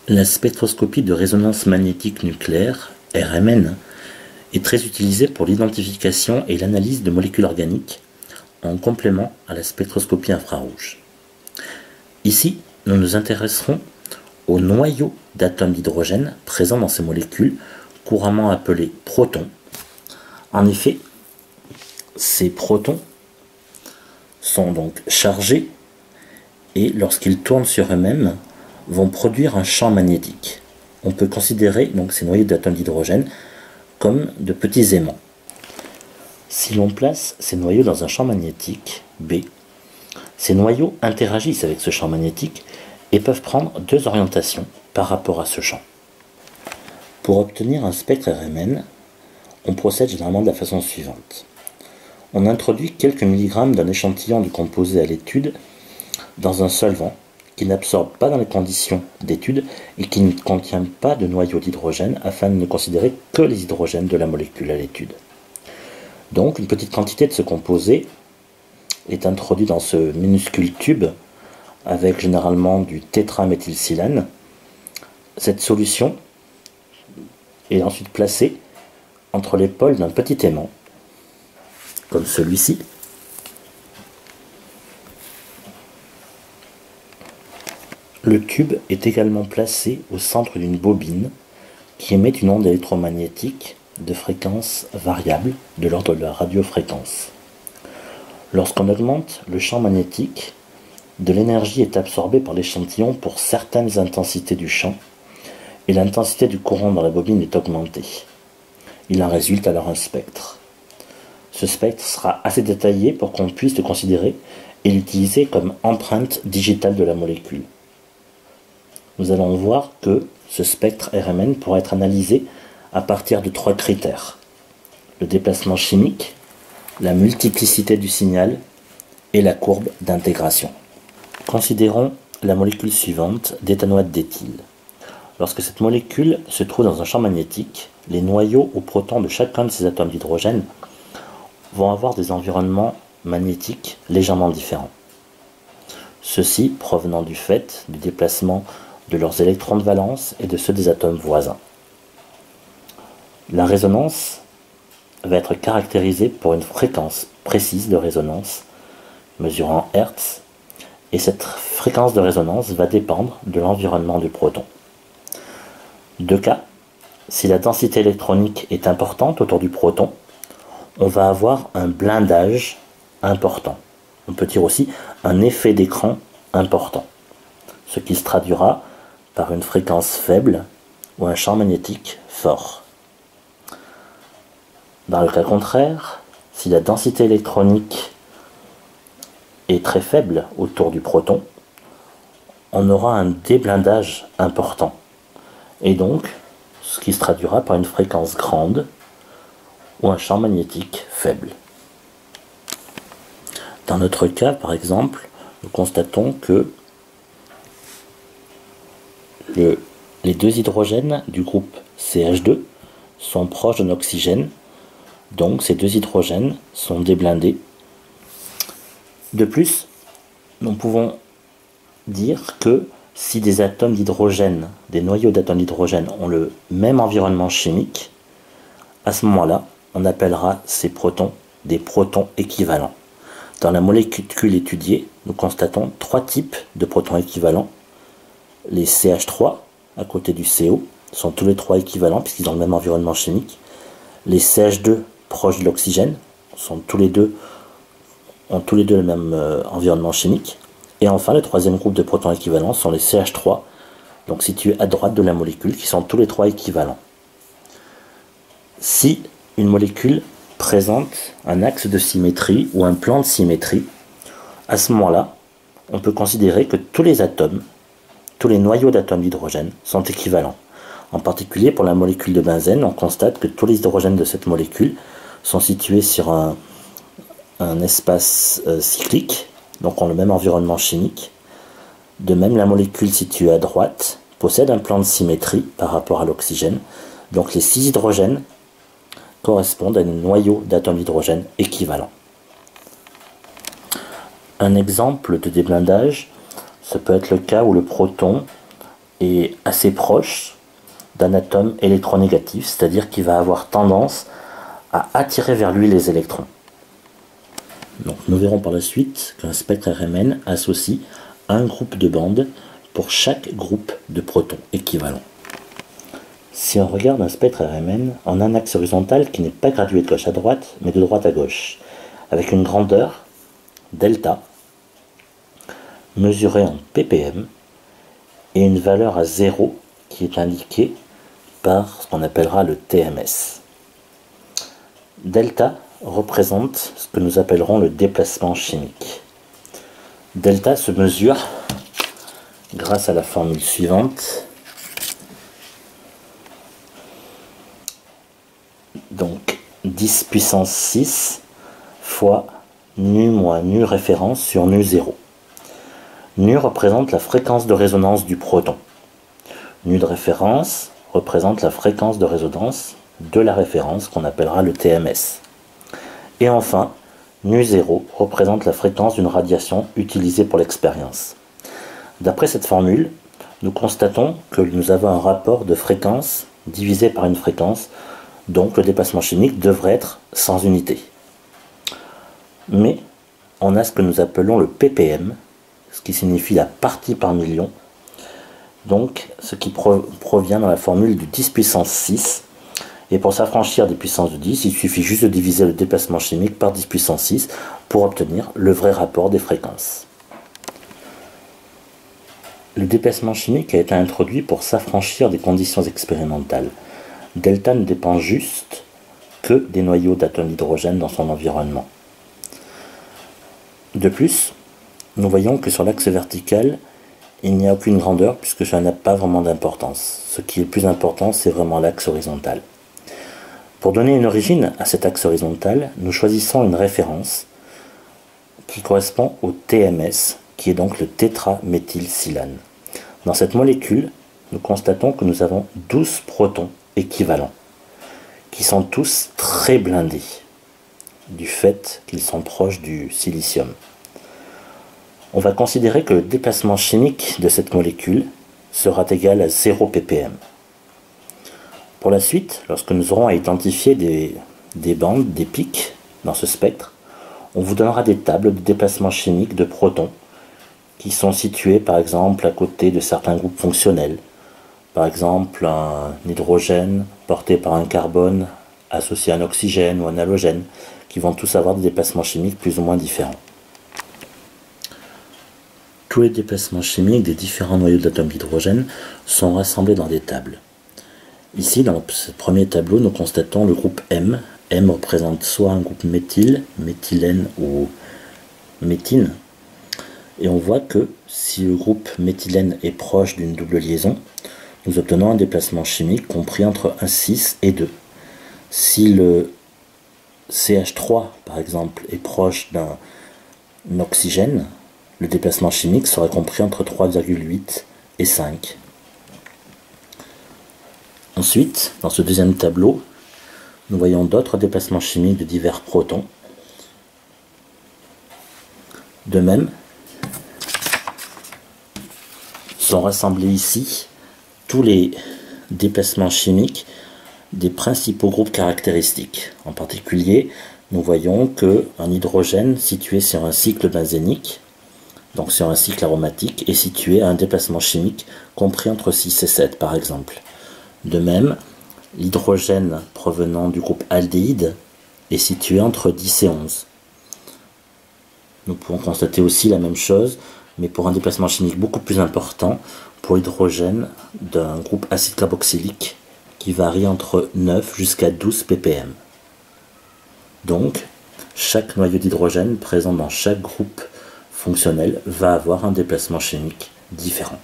La spectroscopie de résonance magnétique nucléaire, RMN, est très utilisée pour l'identification et l'analyse de molécules organiques en complément à la spectroscopie infrarouge. Ici, nous nous intéresserons aux noyaux d'atomes d'hydrogène présents dans ces molécules, couramment appelés protons. En effet, ces protons sont donc chargés et lorsqu'ils tournent sur eux-mêmes, vont produire un champ magnétique. On peut considérer donc ces noyaux d'atomes d'hydrogène comme de petits aimants. Si l'on place ces noyaux dans un champ magnétique B, ces noyaux interagissent avec ce champ magnétique et peuvent prendre deux orientations par rapport à ce champ. Pour obtenir un spectre RMN, on procède généralement de la façon suivante. On introduit quelques milligrammes d'un échantillon du composé à l'étude dans un solvant qui n'absorbe pas dans les conditions d'étude et qui ne contient pas de noyau d'hydrogène afin de ne considérer que les hydrogènes de la molécule à l'étude. Donc une petite quantité de ce composé est introduite dans ce minuscule tube avec généralement du tétraméthylsilane. Cette solution est ensuite placée entre les pôles d'un petit aimant, comme celui-ci. Le tube est également placé au centre d'une bobine qui émet une onde électromagnétique de fréquence variable de l'ordre de la radiofréquence. Lorsqu'on augmente le champ magnétique, de l'énergie est absorbée par l'échantillon pour certaines intensités du champ et l'intensité du courant dans la bobine est augmentée. Il en résulte alors un spectre. Ce spectre sera assez détaillé pour qu'on puisse le considérer et l'utiliser comme empreinte digitale de la molécule. Nous allons voir que ce spectre RMN pourra être analysé à partir de trois critères: le déplacement chimique, la multiplicité du signal et la courbe d'intégration. Considérons la molécule suivante d'éthanoate d'éthyle. Lorsque cette molécule se trouve dans un champ magnétique, les noyaux ou protons de chacun de ces atomes d'hydrogène vont avoir des environnements magnétiques légèrement différents. Ceci provenant du fait du déplacement de leurs électrons de valence et de ceux des atomes voisins. La résonance va être caractérisée pour une fréquence précise de résonance mesurant Hertz, et cette fréquence de résonance va dépendre de l'environnement du proton. Deux cas: si la densité électronique est importante autour du proton, on va avoir un blindage important. On peut dire aussi un effet d'écran important, ce qui se traduira par une fréquence faible ou un champ magnétique fort. Dans le cas contraire, si la densité électronique est très faible autour du proton, on aura un déblindage important, et donc ce qui se traduira par une fréquence grande ou un champ magnétique faible. Dans notre cas, par exemple, nous constatons que les deux hydrogènes du groupe CH2 sont proches d'un oxygène, donc ces deux hydrogènes sont déblindés. De plus, nous pouvons dire que si des atomes d'hydrogène, des noyaux d'atomes d'hydrogène ont le même environnement chimique, à ce moment-là, on appellera ces protons des protons équivalents. Dans la molécule étudiée, nous constatons trois types de protons équivalents. Les CH3, à côté du CO, sont tous les trois équivalents puisqu'ils ont le même environnement chimique. Les CH2, proches de l'oxygène, ont tous les deux le même environnement chimique. Et enfin, le troisième groupe de protons équivalents sont les CH3, donc situés à droite de la molécule, qui sont tous les trois équivalents. Si une molécule présente un axe de symétrie ou un plan de symétrie, à ce moment-là, on peut considérer que tous les atomes, tous les noyaux d'atomes d'hydrogène sont équivalents. En particulier pour la molécule de benzène, on constate que tous les hydrogènes de cette molécule sont situés sur un espace cyclique, donc ont le même environnement chimique. De même, la molécule située à droite possède un plan de symétrie par rapport à l'oxygène. Donc les 6 hydrogènes correspondent à un noyau d'atomes d'hydrogène équivalent. Un exemple de déblindage, ce peut être le cas où le proton est assez proche d'un atome électronégatif, c'est-à-dire qu'il va avoir tendance à attirer vers lui les électrons. Donc nous verrons par la suite qu'un spectre RMN associe un groupe de bandes pour chaque groupe de protons équivalent. Si on regarde un spectre RMN, on a un axe horizontal qui n'est pas gradué de gauche à droite, mais de droite à gauche, avec une grandeur, delta, mesurée en ppm, et une valeur à 0 qui est indiquée par ce qu'on appellera le TMS. Delta représente ce que nous appellerons le déplacement chimique. Delta se mesure grâce à la formule suivante. Donc 10 puissance 6 fois nu moins nu référence sur nu 0. Nu représente la fréquence de résonance du proton. Nu de référence représente la fréquence de résonance de la référence qu'on appellera le TMS. Et enfin, nu 0 représente la fréquence d'une radiation utilisée pour l'expérience. D'après cette formule, nous constatons que nous avons un rapport de fréquence divisé par une fréquence, donc le déplacement chimique devrait être sans unité. Mais on a ce que nous appelons le ppm, ce qui signifie la partie par million, donc ce qui provient dans la formule du 10 puissance 6. Et pour s'affranchir des puissances de 10, il suffit juste de diviser le déplacement chimique par 10 puissance 6 pour obtenir le vrai rapport des fréquences. Le déplacement chimique a été introduit pour s'affranchir des conditions expérimentales. Delta ne dépend juste que des noyaux d'atomes d'hydrogène dans son environnement. De plus, nous voyons que sur l'axe vertical, il n'y a aucune grandeur puisque ça n'a pas vraiment d'importance. Ce qui est le plus important, c'est vraiment l'axe horizontal. Pour donner une origine à cet axe horizontal, nous choisissons une référence qui correspond au TMS, qui est donc le tétraméthylsilane. Dans cette molécule, nous constatons que nous avons 12 protons équivalents, qui sont tous très blindés, du fait qu'ils sont proches du silicium. On va considérer que le déplacement chimique de cette molécule sera égal à 0 ppm. Pour la suite, lorsque nous aurons à identifier des bandes, des pics dans ce spectre, on vous donnera des tables de déplacement chimique de protons qui sont situés par exemple à côté de certains groupes fonctionnels. Par exemple un hydrogène porté par un carbone associé à un oxygène ou un halogène, qui vont tous avoir des déplacements chimiques plus ou moins différents. Tous les déplacements chimiques des différents noyaux d'atomes d'hydrogène sont rassemblés dans des tables. Ici, dans ce premier tableau, nous constatons le groupe M. M représente soit un groupe méthyle, méthylène ou méthine. Et on voit que si le groupe méthylène est proche d'une double liaison, nous obtenons un déplacement chimique compris entre 1,6 et 2. Si le CH3, par exemple, est proche d'un oxygène, le déplacement chimique sera compris entre 3,8 et 5. Ensuite, dans ce deuxième tableau, nous voyons d'autres déplacements chimiques de divers protons. De même, sont rassemblés ici tous les déplacements chimiques des principaux groupes caractéristiques. En particulier, nous voyons qu'un hydrogène situé sur un cycle benzénique, donc sur un cycle aromatique, est situé à un déplacement chimique compris entre 6 et 7 par exemple. De même, l'hydrogène provenant du groupe aldéhyde est situé entre 10 et 11. Nous pouvons constater aussi la même chose, mais pour un déplacement chimique beaucoup plus important, pour l'hydrogène d'un groupe acide carboxylique qui varie entre 9 jusqu'à 12 ppm. Donc, chaque noyau d'hydrogène présent dans chaque groupe fonctionnel va avoir un déplacement chimique différent.